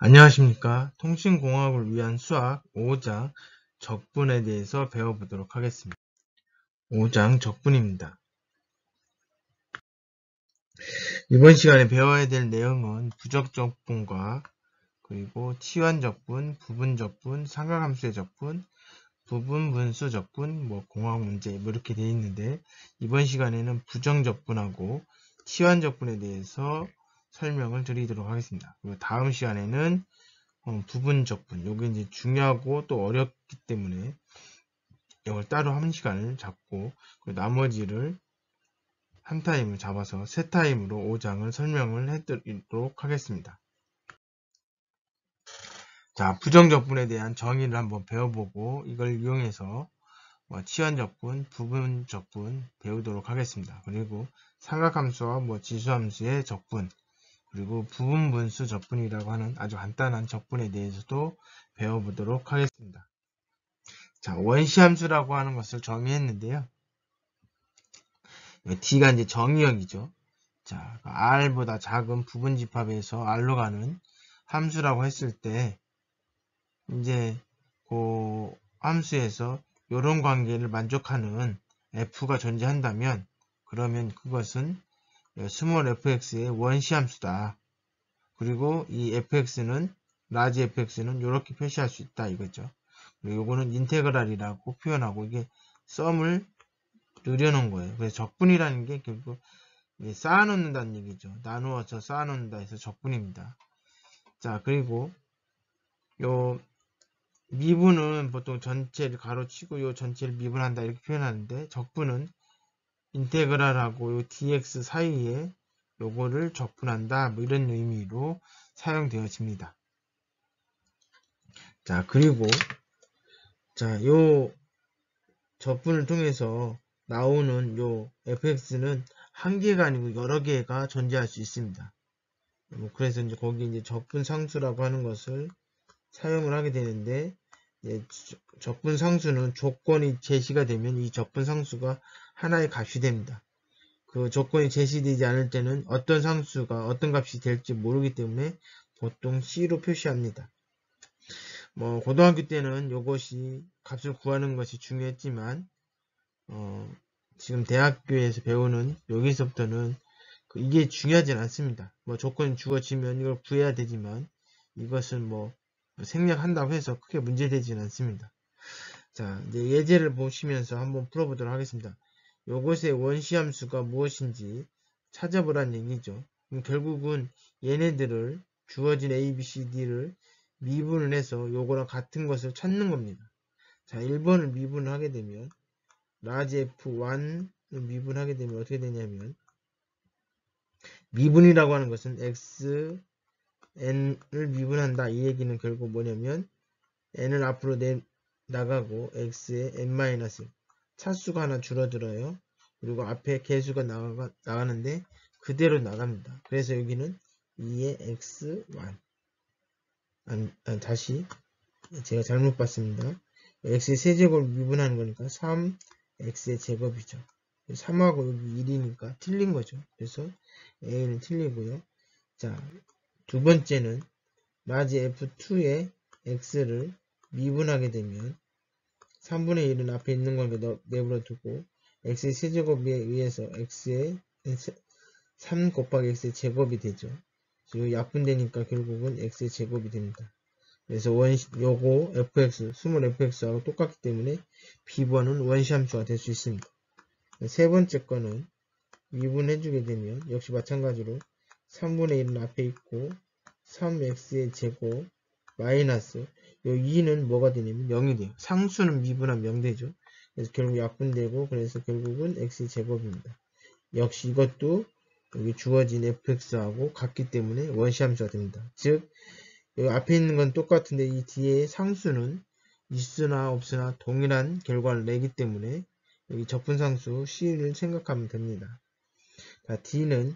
안녕하십니까. 통신공학을 위한 수학 5장 적분에 대해서 배워보도록 하겠습니다. 5장 적분입니다. 이번 시간에 배워야 될 내용은 부적적분과 그리고 치환적분, 부분적분, 삼각함수의 적분, 부분분수 적분, 공학 문제 이렇게 되어 있는데 이번 시간에는 부정적분하고 치환적분에 대해서 설명을 드리도록 하겠습니다. 그리고 다음 시간에는 부분적분, 요게 이제 중요하고 또 어렵기 때문에 이걸 따로 한 시간을 잡고 나머지를 한 타임을 잡아서 세 타임으로 5장을 설명을 해드리도록 하겠습니다. 자, 부정적분에 대한 정의를 한번 배워보고 이걸 이용해서 치환적분, 부분적분 배우도록 하겠습니다. 그리고 삼각함수와 지수함수의 적분, 그리고 부분분수 적분이라고 하는 아주 간단한 적분에 대해서도 배워보도록 하겠습니다. 자, 원시함수라고 하는 것을 정의했는데요. D가 이제 정의역이죠. 자, R보다 작은 부분집합에서 R로 가는 함수라고 했을 때, 이제, 그 함수에서 이런 관계를 만족하는 F가 존재한다면, 그러면 그것은 스몰 fx의 원시함수다. 그리고 이 fx는, 라지 fx는 이렇게 표시할 수 있다 이거죠. 그리고 이거는 인테그랄이라고 표현하고 이게 썸을 늘여놓은 거예요. 그래서 적분이라는 게 결국 쌓아놓는다는 얘기죠. 나누어서 쌓아놓는다 해서 적분입니다. 자, 그리고 요 미분은 보통 전체를 가로치고 요 전체를 미분한다 이렇게 표현하는데 적분은 인테그랄하고 요 dx 사이에 요거를 적분한다 이런 의미로 사용되어집니다. 자, 그리고 자, 요 적분을 통해서 나오는 요 fx는 한 개가 아니고 여러 개가 존재할 수 있습니다. 그래서 이제 거기 이제 적분 상수라고 하는 것을 사용을 하게 되는데, 적분 상수는 조건이 제시가 되면 이 적분 상수가 하나의 값이 됩니다. 그 조건이 제시되지 않을 때는 어떤 상수가 어떤 값이 될지 모르기 때문에 보통 C로 표시합니다. 고등학교 때는 이것이 값을 구하는 것이 중요했지만, 지금 대학교에서 배우는 여기서부터는 이게 중요하진 않습니다. 조건이 주어지면 이걸 구해야 되지만 이것은 생략한다고 해서 크게 문제되지는 않습니다. 자, 이제 예제를 보시면서 한번 풀어보도록 하겠습니다. 요것의 원시함수가 무엇인지 찾아보란 얘기죠. 그럼 결국은 얘네들을 주어진 A, B, C, D를 미분을 해서 요거랑 같은 것을 찾는 겁니다. 자, 1번을 미분을 하게 되면 라지 F1을 미분하게 되면 어떻게 되냐면 미분이라고 하는 것은 x, n을 미분한다. 이 얘기는 결국 뭐냐면 n을 앞으로 나가고 x에 n-1 차수가 하나 줄어들어요. 그리고 앞에 개수가 나가는데 그대로 나갑니다. 그래서 여기는 2의 x1 다시 제가 잘못 봤습니다. x의 세제곱을 미분하는 거니까 3x의 제곱이죠. 3하고 여기 1이니까 틀린 거죠. 그래서 A는 틀리고요. 자, 두 번째는 라지 F2의 X를 미분하게 되면 3분의 1은 앞에 있는 거니까 내버려 두고 X의 세제곱에 의해서 X의 3 곱하기 X의 제곱이 되죠. 지금 약분되니까 결국은 X의 제곱이 됩니다. 그래서 요거 fx, 스몰 fx하고 똑같기 때문에 B번은 원시함수가 될 수 있습니다. 세 번째 거는 미분해주게 되면 역시 마찬가지로 3분의 1은 앞에 있고 3x의 제곱 마이너스 요 2는 뭐가 되냐면 0이 돼요. 상수는 미분하면 0 되죠. 그래서 결국 약분되고 그래서 결국은 x의 제곱입니다. 역시 이것도 여기 주어진 fx하고 같기 때문에 원시함수가 됩니다. 즉 여기 앞에 있는 건 똑같은데 이 뒤에 상수는 있으나 없으나 동일한 결과를 내기 때문에 여기 적분상수 C를 생각하면 됩니다. 자, D는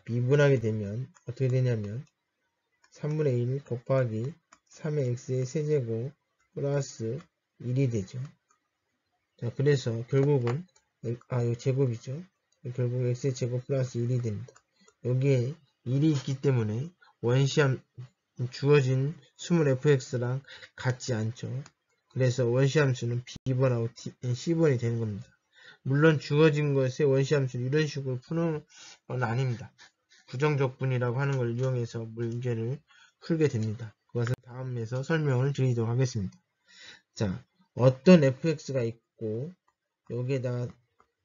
미분하게 되면 어떻게 되냐면 3분의 1 곱하기 3의 x의 세제곱 플러스 1이 되죠. 자, 그래서 결국은 이거 제곱이죠. 결국 x의 제곱 플러스 1이 됩니다. 여기에 1이 있기 때문에 원시함 주어진 수문 fx랑 같지 않죠. 그래서 원시함수는 b번하고 c번이 되는 겁니다. 물론 주어진 것의 원시함수를 이런 식으로 푸는 건 아닙니다. 부정적분이라고 하는 걸 이용해서 문제를 풀게 됩니다. 그것은 다음에서 설명을 드리도록 하겠습니다. 자, 어떤 fx가 있고 여기에다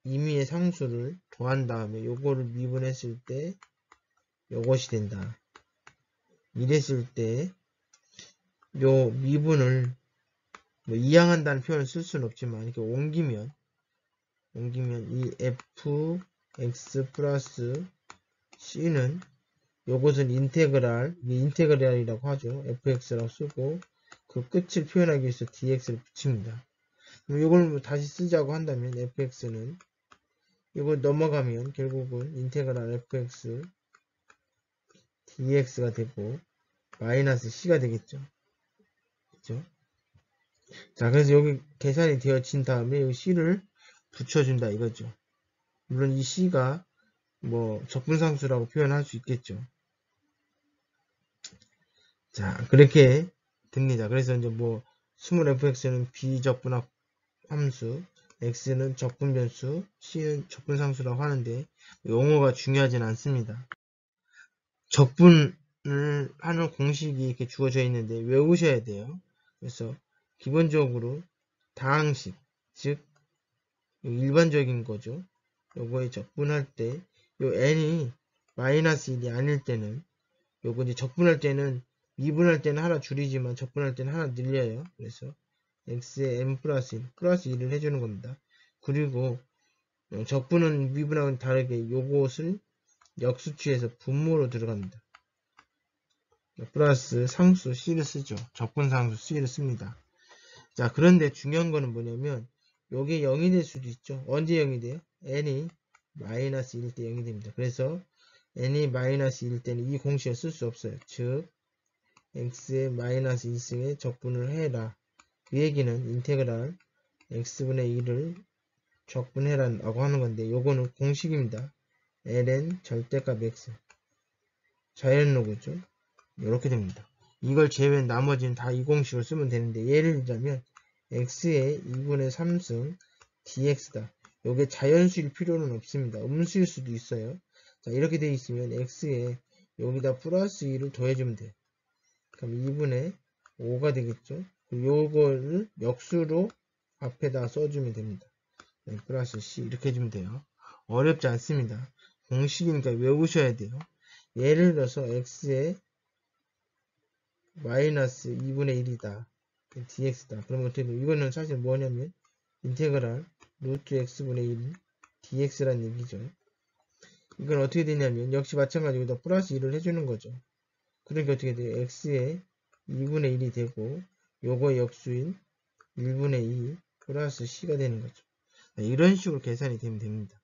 임의의 상수를 더한 다음에 요거를 미분했을 때 요것이 된다. 이랬을 때 요 미분을 뭐 이항한다는 표현을 쓸 수는 없지만 이렇게 옮기면 이 fx 플러스 c는 요것은 인테그랄이라고 하죠. fx라고 쓰고 그 끝을 표현하기 위해서 dx를 붙입니다. 그럼 이걸 다시 쓰자고 한다면 fx는 이걸 넘어가면 결국은 인테그랄 fx dx가 되고 마이너스 c가 되겠죠. 그죠? 자, 그래서 여기 계산이 되어진 다음에 여기 c를 붙여준다 이거죠. 물론 이 c가 뭐 적분상수라고 표현할 수 있겠죠. 자, 그렇게 됩니다. 그래서 이제 뭐 스몰 fx는 비적분합 함수, x는 적분변수, c는 적분상수라고 하는데 용어가 중요하진 않습니다. 적분을 하는 공식이 이렇게 주어져 있는데 외우셔야 돼요. 그래서 기본적으로 다항식, 즉 일반적인 거죠. 요거에 적분할 때 요 n이 마이너스 1이 아닐 때는 요거 이제 적분할 때는 미분할 때는 하나 줄이지만 적분할 때는 하나 늘려요. 그래서 x에 n 플러스 1, 플러스 1을 해주는 겁니다. 그리고 적분은 미분하고는 다르게 요것을 역수취해서 분모로 들어갑니다. 플러스 상수 c를 쓰죠. 적분상수 c를 씁니다. 자, 그런데 중요한 거는 뭐냐면 요게 0이 될 수도 있죠. 언제 0이 돼요? n이 마이너스 1일 때 0이 됩니다. 그래서 n이 마이너스 1일 때는 이 공식을 쓸 수 없어요. 즉 x의 마이너스 1승에 적분을 해라. 그 얘기는 인테그랄 x분의 1을 적분해라라고 하는 건데 요거는 공식입니다. ln 절대값 x 자연로그죠. 이렇게 됩니다. 이걸 제외한 나머지는 다 이 공식을 쓰면 되는데 예를 들자면 x의 2분의 3승 dx다. 요게 자연수일 필요는 없습니다. 음수일 수도 있어요. 자, 이렇게 되어 있으면 x에 여기다 플러스 2를 더해주면 돼요. 그럼 2분의 5가 되겠죠. 요거를 역수로 앞에다 써주면 됩니다. 네, 플러스 c 이렇게 해주면 돼요. 어렵지 않습니다. 공식이니까 외우셔야 돼요. 예를 들어서 x에 마이너스 2분의 1이다. dx다. 그러면 어떻게 돼요? 이거는 사실 뭐냐면 인테그랄 루트 x분의 1 dx란 얘기죠. 이건 어떻게 되냐면 역시 마찬가지로 여기다 플러스 1을 해주는 거죠. 그러니까 어떻게 돼요? x에 2분의 1이 되고 요거 역수인 1분의 2 플러스 c가 되는 거죠. 이런 식으로 계산이 되면 됩니다.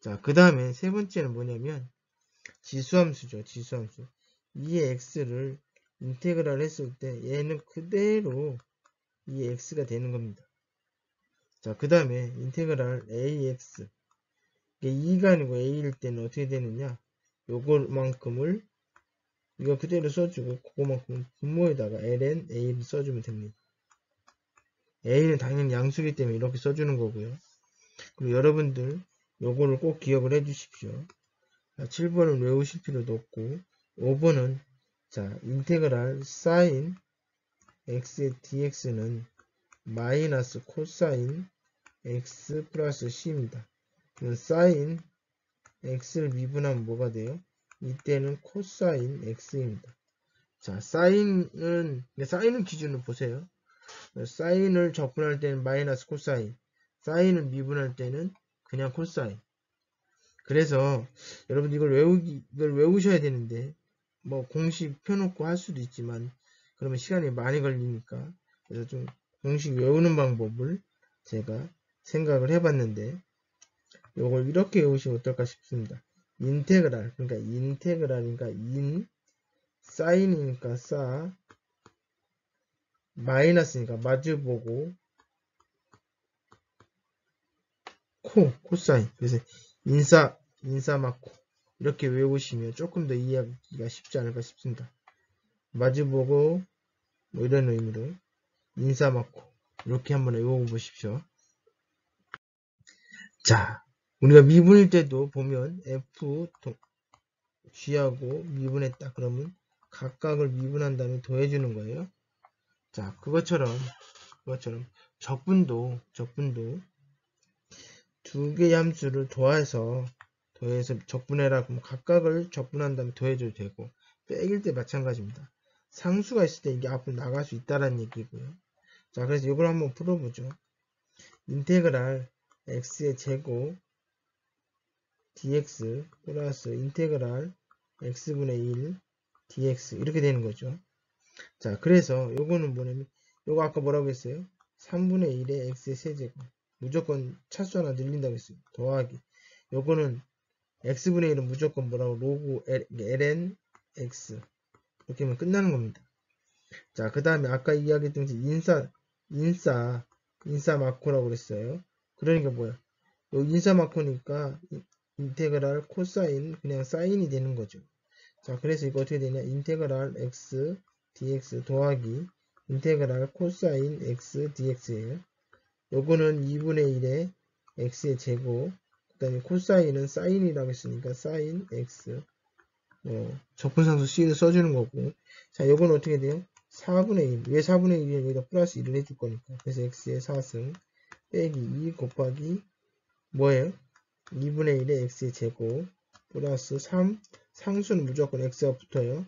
자, 그 다음에 세 번째는 뭐냐면 지수함수죠. 지수함수. 이 x를 인테그랄 했을 때 얘는 그대로 이 x가 되는 겁니다. 자, 그 다음에 인테그랄 ax 이게 2가 아니고 a일 때는 어떻게 되느냐, 요거만큼을 이거 그대로 써주고 그거만큼 분모에다가 ln a를 써주면 됩니다. a는 당연히 양수기 때문에 이렇게 써주는 거고요. 그리고 여러분들 요거를 꼭 기억을 해 주십시오. 7번은 외우실 필요도 없고 5번은 자 인테그랄 사인 x의 dx는 마이너스 코사인 x 플러스 c입니다. 사인 x를 미분하면 뭐가 돼요? 이때는 코사인 x입니다. 자, 사인은 기준으로 보세요. 사인을 적분할 때는 마이너스 코사인, 사인을 미분할 때는 그냥 코사인. 그래서 여러분 이걸 외우셔야 되는데 뭐 공식 펴놓고 할 수도 있지만 그러면 시간이 많이 걸리니까 그래서 좀 공식 외우는 방법을 제가 생각을 해봤는데 요걸 이렇게 외우시면 어떨까 싶습니다. 인테그랄, 그러니까 인테그랄이니까 인, 사인이니까 사, 마이너스니까 마주보고 코사인. 그래서 인사 맞고 이렇게 외우시면 조금 더 이해하기가 쉽지 않을까 싶습니다. 마주보고 뭐 이런 의미로 인사 맞고 이렇게 한번 외워보십시오. 자, 우리가 미분일 때도 보면 F, G하고 미분했다. 그러면 각각을 미분한 다음에 더해주는 거예요. 자, 그것처럼 적분도 두 개의 함수를 더해서 적분해라. 그럼 각각을 적분한 다음에 더해줘도 되고, 빼길 때 마찬가지입니다. 상수가 있을 때 이게 앞으로 나갈 수 있다라는 얘기고요. 자, 그래서 이걸 한번 풀어보죠. 인테그랄 x의 제곱 dx 플러스 인테그랄 x분의 1 dx 이렇게 되는 거죠. 자, 그래서 요거는 뭐냐면 요거 아까 뭐라고 했어요? 3분의 1의 x의 세제곱 무조건 차수 하나 늘린다고 했어요. 더하기 요거는 x분의 1은 무조건 뭐라고 로그 ln x 이렇게 하면 끝나는 겁니다. 자, 그 다음에 아까 이야기했던 인사 마코라고 그랬어요. 그러니까 뭐야? 요 인사 마코니까 인테그랄 코사인 그냥 사인이 되는 거죠. 자, 그래서 이거 어떻게 되냐? 인테그랄 x dx 더하기 인테그랄 코사인 x dx예요. 요거는 2분의 1의 x의 제곱 그 다음에 코사인은 사인이라고 했으니까 사인 x 적분상수 c를 써주는 거고 자, 요거는 어떻게 돼요? 4분의 1. 왜 4분의 1이냐? 여기다 플러스 1을 해줄 거니까. 그래서 x의 4승 빼기 2 곱하기 뭐예요? 2분의 1의 x의 제곱 플러스 3 상수는 무조건 x가 붙어요.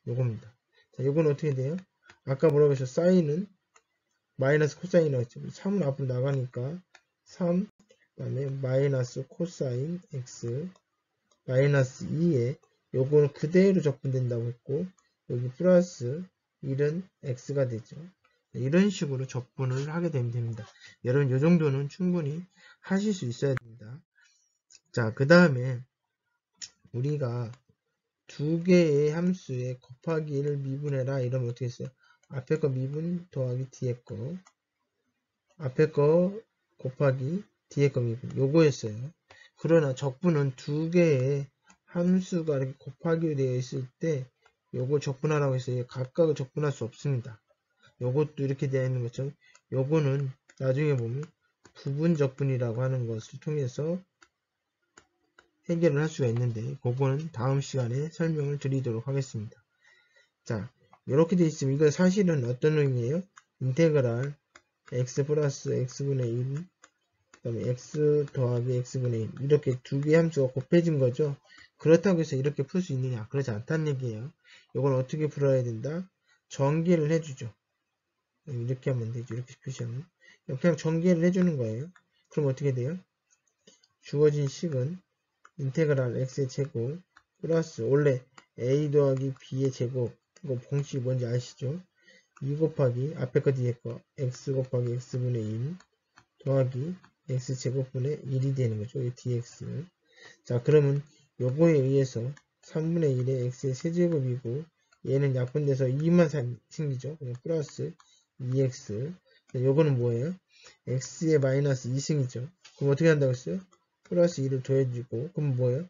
요겁니다. 자, 요건 어떻게 돼요? 아까 뭐라고 했죠? 사인은 마이너스 코사인이라고 했죠. 3은 앞으로 나가니까 3 그다음에 마이너스 코사인 x 마이너스 2에 요거는 그대로 적분된다고 했고 여기 플러스 1은 x가 되죠. 이런 식으로 적분을 하게 되면 됩니다. 여러분 요 정도는 충분히 하실 수 있어야 됩니다. 자, 그 다음에 우리가 두 개의 함수의 곱하기를 미분해라 이러면 어떻게 했어요? 앞에 거 미분 더하기 뒤에 거 앞에 거 곱하기 뒤에 거 미분 요거였어요. 그러나 적분은 두 개의 함수가 이렇게 곱하기로 되어 있을 때 요거 적분하라고 해서 각각을 적분할 수 없습니다. 요것도 이렇게 되어 있는 것처럼 요거는 나중에 보면 부분 적분이라고 하는 것을 통해서 해결을 할 수가 있는데 그거는 다음 시간에 설명을 드리도록 하겠습니다. 자, 이렇게 되어 있으면 이건 사실은 어떤 의미예요? 인테그랄 x 플러스 x분의 1 그 다음에 x 더하기 x분의 1 이렇게 두 개의 함수가 곱해진 거죠. 그렇다고 해서 이렇게 풀 수 있느냐? 그렇지 않다는 얘기예요. 이걸 어떻게 풀어야 된다? 전개를 해주죠. 이렇게 하면 되죠. 이렇게 표시하면 그냥 전개를 해주는 거예요. 그럼 어떻게 돼요? 주어진 식은 인테그랄 x의 제곱 플러스 원래 a 더하기 b의 제곱 이거 공식이 뭔지 아시죠? 2 곱하기 앞에 거 뒤에 거 x 곱하기 x분의 1 더하기 x제곱분의 1이 되는 거죠. 이 dx. 자, 그러면 요거에 의해서 3분의 1의 x의 세제곱이고 얘는 약분돼서 2만 생기죠. 그냥 플러스 2x. 요거는 뭐예요? x의 마이너스 2승이죠. 그럼 어떻게 한다고 했어요? 플러스 2를 더해주고 그럼 뭐예요?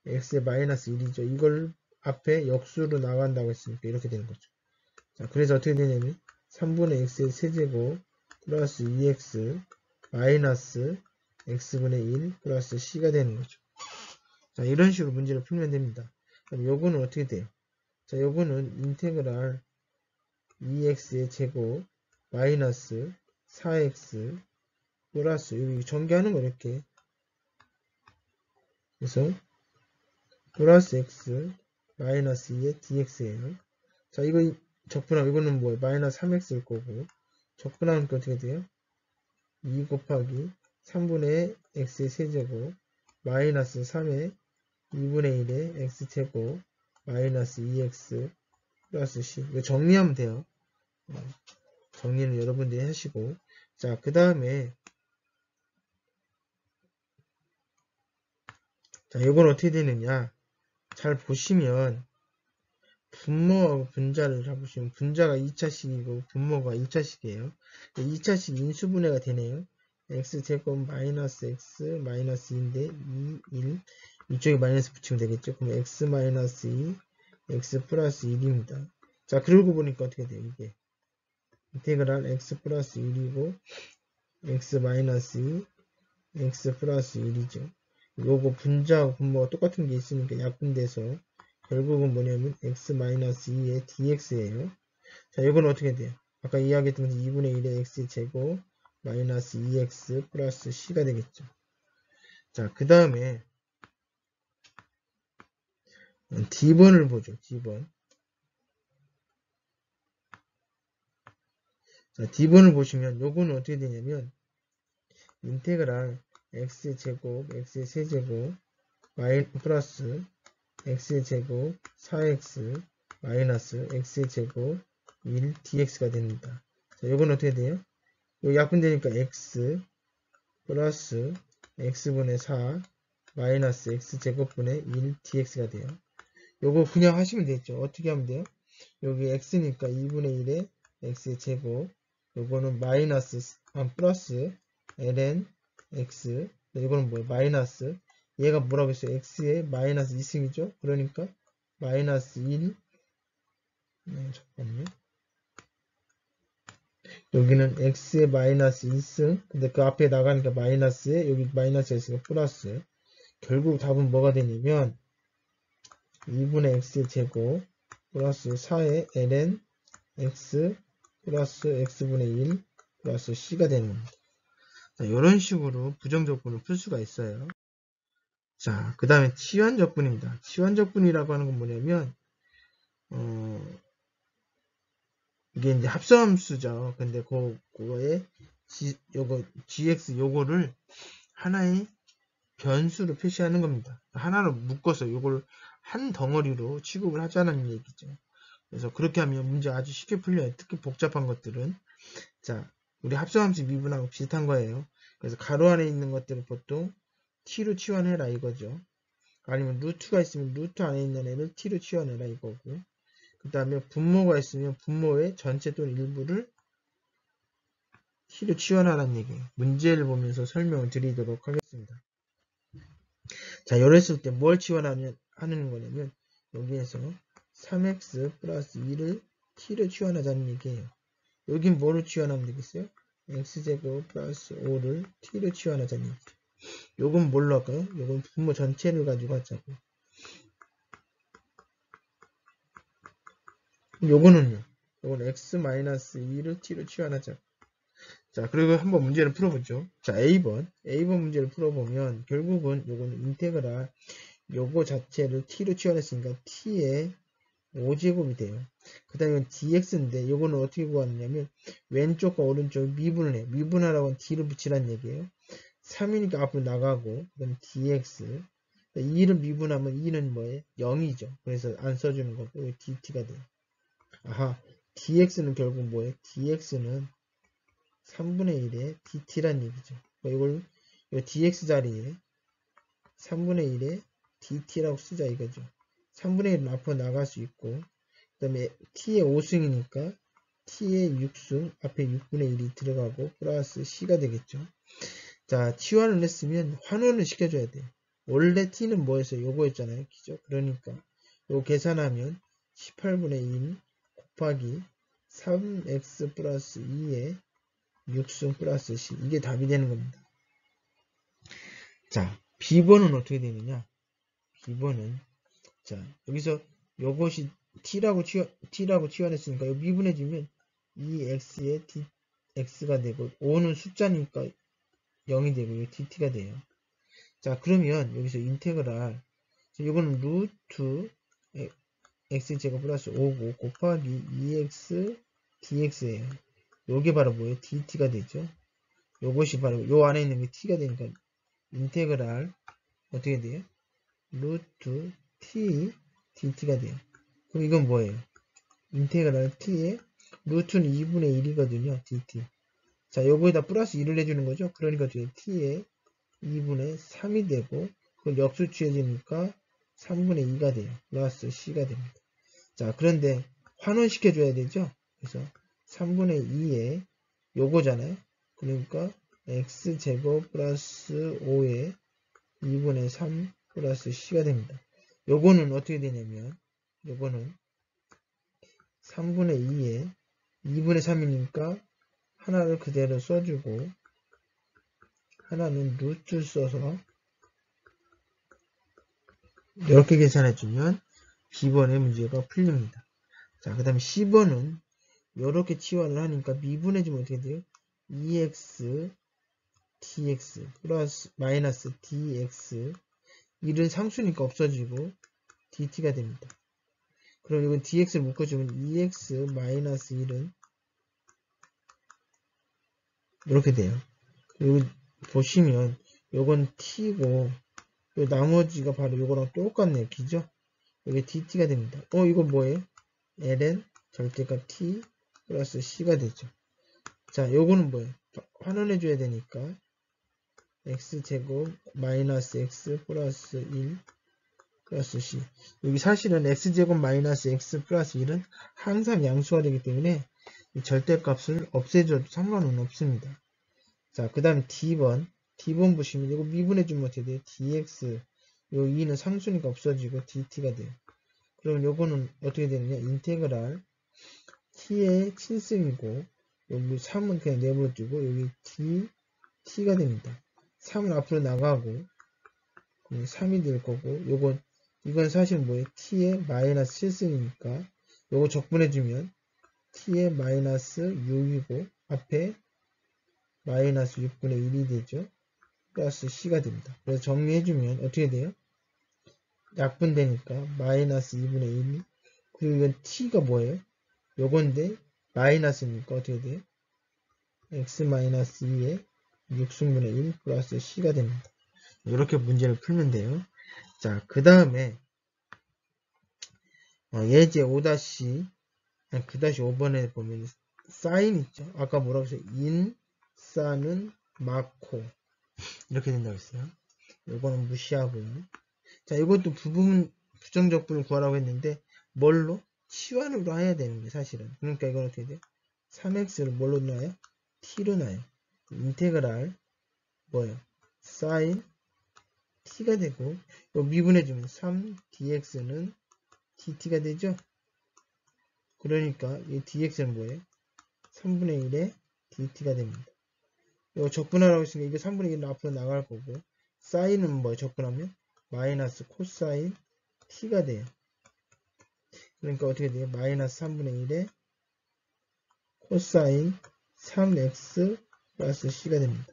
x의 마이너스 1이죠. 이걸 앞에 역수로 나간다고 했으니까 이렇게 되는 거죠. 자, 그래서 어떻게 되냐면 3분의 x의 세제곱 플러스 2x 마이너스 x분의 1 플러스 c가 되는 거죠. 자, 이런 식으로 문제를 풀면 됩니다. 그럼 요거는 어떻게 돼요? 자, 요거는 인테그랄 2x의 제곱 마이너스 4x 플러스 여기 전개하는 거 이렇게 그래서 플러스 x 마이너스 2의 dx예요. 자, 이거 적분하면 이거는 뭐예요? 마이너스 3x일 거고 적분하면 어떻게 돼요? 2 곱하기 3분의 x의 세제곱 마이너스 3의 2분의 1의 x제곱 마이너스 2x 플러스 c 이거 정리하면 돼요. 정리는 여러분들이 하시고 자, 그 다음에 자, 이건 어떻게 되느냐 잘 보시면 분모하고 분자를 잡으시면 분자가 2차식이고 분모가 1차식이에요. 2차식 인수분해가 되네요. x제곱 마이너스 x 마이너스 2인데 2, 1 이쪽에 마이너스 붙이면 되겠죠. 그럼 x 마이너스 2 x 플러스 1입니다. 자, 그러고 보니까 어떻게 돼요? 이게 인테그랄 x 플러스 1이고 x 마이너스 2 x 플러스 1이죠. 요거 분자하고 분모가 똑같은 게 있으니까 약분돼서 결국은 뭐냐면 x 마이너스 2의 dx예요. 자, 이건 어떻게 돼요? 아까 이야기했던 것처럼 2분의 1의 x 제곱 마이너스 2x 플러스 c가 되겠죠. 자, 그 다음에 d번을 보죠. d번. 자, d번을 보시면 요거는 어떻게 되냐면 인테그랄 x제곱 x의 세제곱 플러스 x제곱 4x 마이너스 x제곱 1 dx가 됩니다. 자, 요건 어떻게 돼요? 요 약분되니까 x 플러스 x분의 4 마이너스 x제곱분의 1 dx가 돼요. 요거 그냥 하시면 되죠. 어떻게 하면 돼요? 여기 x니까 2분의 1의 x제곱 요거는 마이너스 플러스 ln x 이거는 뭐예요? 마이너스 얘가 뭐라고 했어요? x의 마이너스 2승이죠? 그러니까 마이너스 1 잠깐만요. 여기는 x의 마이너스 2승 근데 그 앞에 나가니까 마이너스에 여기 마이너스 x가 플러스 결국 답은 뭐가 되냐면 2분의 x 제곱 플러스 4의 ln x 플러스 x분의 1 플러스 c가 되는 겁니다. 자, 이런 식으로 부정적분을 풀 수가 있어요. 자, 그 다음에 치환적분입니다. 치환적분이라고 하는 건 뭐냐면 이게 이제 합성함수죠. 근데 그거에 요거 gx 요거를 하나의 변수로 표시하는 겁니다. 하나로 묶어서 요걸 한 덩어리로 취급을 하자는 얘기죠. 그래서 그렇게 하면 문제 아주 쉽게 풀려요. 특히 복잡한 것들은. 자, 우리 합성함수 미분하고 비슷한 거예요. 그래서 가로 안에 있는 것들은 보통 t로 치환해라 이거죠. 아니면 루트가 있으면 루트 안에 있는 애를 t로 치환해라 이거고. 그 다음에 분모가 있으면 분모의 전체 또는 일부를 t로 치환하라는 얘기예요. 문제를 보면서 설명을 드리도록 하겠습니다. 자, 이랬을 때 뭘 치환하는 거냐면 여기에서 3x 플러스 2를 t로 치환하자는 얘기예요. 여긴 뭐로 치환하면 되겠어요? x제곱 플러스 5를 t로 치환하자는 얘기죠. 요건 뭘로 할까요? 요건 분모 전체를 가지고 하자고. 요거는요. 요건 x-2를 t로 치환하자고. 자, 그리고 한번 문제를 풀어보죠. 자, A번 문제를 풀어보면 결국은 요거는 인테그랄 요거 자체를 t로 치환했으니까 t의 5제곱이 돼요. 그 다음에 dx인데 요거는 어떻게 구하느냐면 왼쪽과 오른쪽 미분을 해. 미분하라고 하면 d를 붙이라는 얘기예요. 3이니까 앞으로 나가고 그 다음에 dx 2를 미분하면 2는 뭐예요? 0이죠. 그래서 안 써주는 거고 dt가 돼요. 아하, dx는 결국 뭐예요? dx는 3분의 1의 dt란 얘기죠. 이걸 이 dx 자리에 3분의 1의 dt라고 쓰자 이거죠. 3분의 1은 앞으로 나갈 수 있고 그 다음에 t의 5승이니까 t의 6승 앞에 6분의 1이 들어가고 플러스 c가 되겠죠. 자, 치환을 했으면 환원을 시켜줘야 돼요. 원래 t는 뭐였어요? 요거였잖아요. 그죠? 그러니까 요거 계산하면 18분의 2 곱하기 3x 플러스 2의 6승 플러스 c 이게 답이 되는 겁니다. 자, b번은 어떻게 되느냐? b번은 자, 여기서 요것이 t라고 치환했으니까 여기 미분해주면 2x의 dx가 되고 5는 숫자니까 0이 되고 dt가 돼요. 자, 그러면 여기서 인테그랄 이거는 루트 x제곱 플러스 5고 곱하기 2x dx예요. 요게 바로 뭐예요? dt가 되죠. 요것이 바로 요 안에 있는 게 t가 되니까 인테그랄 어떻게 돼요? 루트 t dt가 돼요. 그럼 이건 뭐예요? 인테그랄 t의 루트는 2분의 1이거든요. dt. 자, 요거에다 플러스 1을 해주는 거죠. 그러니까 어떻게 t의 2분의 3이 되고 그걸 역수 취해지니까 3분의 2가 돼요. 플러스 c가 됩니다. 자, 그런데 환원시켜줘야 되죠. 그래서 3분의 2에 요거잖아요. 그러니까 x제곱 플러스 5의 2분의 3 플러스 c가 됩니다. 요거는 어떻게 되냐면 요거는 3분의 2에 2분의 3이니까 하나를 그대로 써주고 하나는 루트 써서 이렇게 계산해주면 B번의 문제가 풀립니다. 자, 그 다음에 C번은 이렇게 치환을 하니까 미분해주면 어떻게 돼요? 2x dx 플러스 마이너스 dx 1은 상수니까 없어지고 dt가 됩니다. 그럼 이건 dx를 묶어주면 2x 마이너스 1은 이렇게 돼요. 그리고 보시면 요건 t고 요 나머지가 바로 요거랑 똑같네요. 기죠? 여기 dt가 됩니다. 이거 뭐예요? ln 절대값 t 플러스 c가 되죠. 자, 요거는 뭐예요? 환원해 줘야 되니까 x제곱 마이너스 x 플러스 1 플러스 c. 여기 사실은 x제곱 마이너스 x 플러스 1은 항상 양수가 되기 때문에 이 절대값을 없애줘도 상관은 없습니다. 자, 그 다음에 d번 보시면 이거 미분해주면 어떻게 돼요? dx 요 2는 상수니까 없어지고 dt가 돼요. 그럼 요거는 어떻게 되느냐? 인테그랄 t의 7승이고 여기 3은 그냥 내버려두고 여기 t가 됩니다. 3은 앞으로 나가고 3이 될 거고 이건 사실 뭐예요? t의 마이너스 7승이니까 요거 적분해주면 t의 마이너스 6이고 앞에 마이너스 6분의 1이 되죠. 플러스 c가 됩니다. 그래서 정리해주면 어떻게 돼요? 약분되니까 마이너스 2분의 1 그리고 이건 t가 뭐예요? 요건데 마이너스니까 어떻게 돼요? x 마이너스 2의 6승분의 1 플러스 c가 됩니다. 이렇게 문제를 풀면 돼요. 자, 그 다음에 예제 5-5번에 보면 사인 있죠. 아까 뭐라고 했어요? 인사는 마코 이렇게 된다고 했어요. 이거는 무시하고요. 자, 이것도 부정적분을 구하라고 했는데 뭘로? 치환으로 해야 되는 게 사실은. 그러니까 이건 어떻게 돼요? 3x를 뭘로 놔요? t로 놔요. 인테그랄 뭐예요? 사인 t가 되고 미분해주면 3dx는 dt가 되죠. 그러니까 이 dx는 뭐예요? 3분의 1의 dt가 됩니다. 이거 적분하라고 했으니까 이게 3분의 1은 앞으로 나갈 거고 사인은 뭐예요? 적분하면 마이너스 코사인 t가 돼요. 그러니까 어떻게 돼요? 마이너스 3분의 1의 코사인 3x 플러스 c가 됩니다.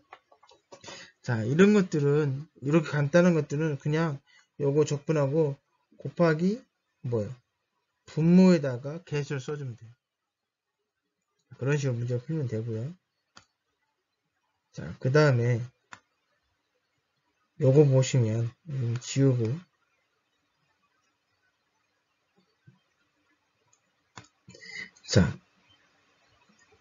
자, 이런 것들은 이렇게 간단한 것들은 그냥 요거 적분하고 곱하기 뭐예요? 분모에다가 개수를 써주면 돼요. 그런 식으로 문제를 풀면 되고요. 자, 그 다음에 요거 보시면 지우고 자,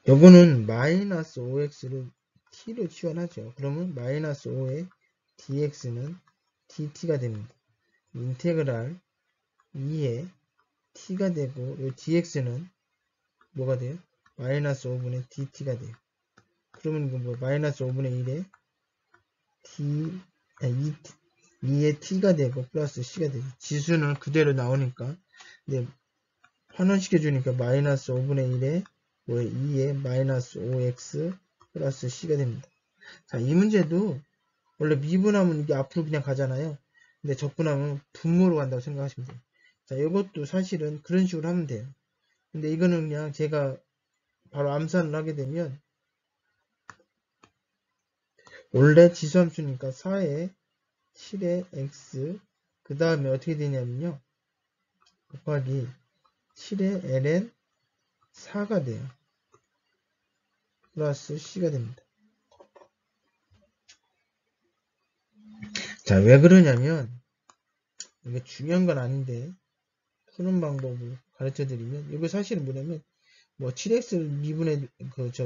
요거는 마이너스 5x를 t로 치환하죠. 그러면 마이너스 5의 dx는 dt가 됩니다. 인테그랄 2의 t가 되고 요 dx는 뭐가 돼요? 마이너스 5분의 dt가 돼요. 그러면 이거 뭐 마이너스 5분의 1의 2의 t가 되고 플러스 c가 되죠. 지수는 그대로 나오니까 근데 환원시켜주니까 마이너스 5분의 1의 2의 마이너스 5x 플러스 c가 됩니다. 자, 이 문제도 원래 미분하면 이게 앞으로 그냥 가잖아요. 근데 적분하면 분모로 간다고 생각하시면 돼요. 자, 이것도 사실은 그런 식으로 하면 돼요. 근데 이거는 그냥 제가 바로 암산을 하게 되면 원래 지수함수니까 4에 7의 x 그 다음에 어떻게 되냐면요. 곱하기 7의 ln 4가 돼요. 플러스 c가 됩니다. 자, 왜 그러냐면 이게 중요한 건 아닌데 푸는 방법을 가르쳐 드리면 이거 사실은 뭐냐면 뭐 7x를 미분해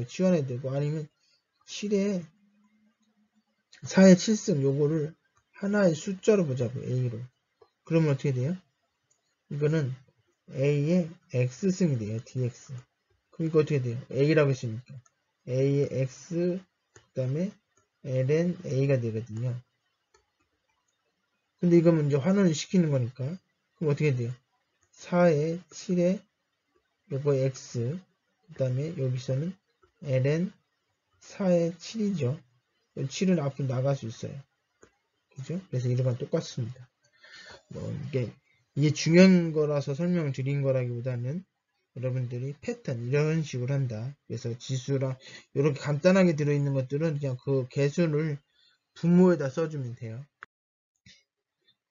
치환해도 되고 아니면 7에 4의 7승 요거를 하나의 숫자로 보자고 a로 그러면 어떻게 돼요? 이거는 a의 x승이 돼요. dx 그럼 이거 어떻게 돼요? a라고 했으니까 a의 x 그 다음에 ln a가 되거든요. 근데 이거는 이제 환원을 시키는 거니까 그럼 어떻게 돼요? 4에 7에 요거 x 그 다음에 여기서는 ln 4에 7이죠. 7은 앞으로 나갈 수 있어요. 그죠? 그래서 이거랑 똑같습니다. 이게 중요한 거라서 설명을 드린 거라기보다는 여러분들이 패턴 이런 식으로 한다. 그래서 지수랑 이렇게 간단하게 들어있는 것들은 그냥 그 개수를 분모에다 써주면 돼요.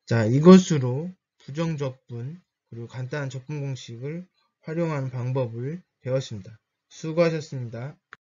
자, 이것으로 부정적분 그리고 간단한 적분 공식을 활용하는 방법을 배웠습니다. 수고하셨습니다.